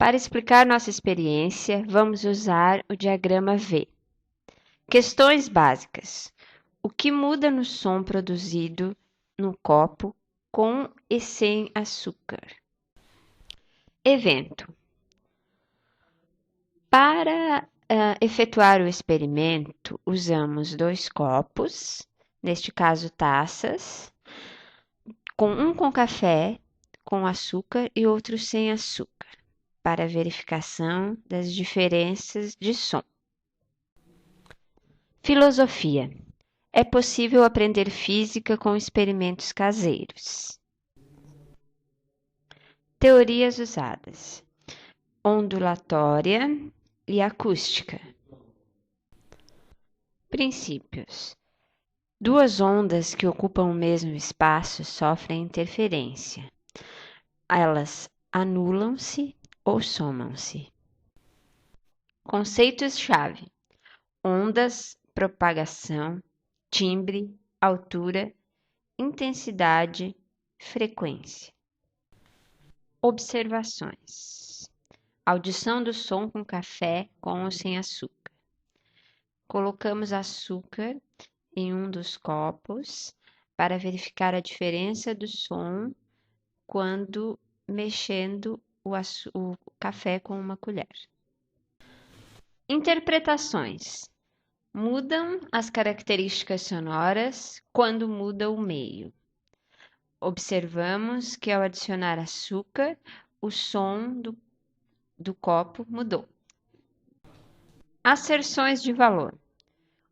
Para explicar nossa experiência, vamos usar o diagrama V. Questões básicas. O que muda no som produzido no copo com e sem açúcar? Evento. Para efetuar o experimento, usamos 2 copos, neste caso taças, um com café, com açúcar e outro sem açúcar, para verificação das diferenças de som. Filosofia. É possível aprender física com experimentos caseiros. Teorias usadas: ondulatória e acústica. Princípios. 2 ondas que ocupam o mesmo espaço sofrem interferência. Elas anulam-se ou somam-se. Conceitos-chave: ondas, propagação, timbre, altura, intensidade, frequência. Observações: audição do som com café com ou sem açúcar. Colocamos açúcar em um dos copos para verificar a diferença do som quando mexendo o café com uma colher. Interpretações: mudam as características sonoras quando muda o meio. Observamos que ao adicionar açúcar, o som do copo mudou. Asserções de valor: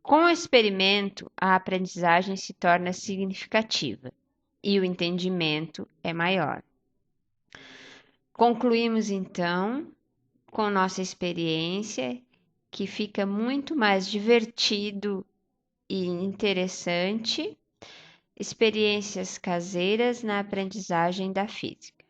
com o experimento, a aprendizagem se torna significativa e o entendimento é maior. Concluímos então com nossa experiência que fica muito mais divertido e interessante experiências caseiras na aprendizagem da física.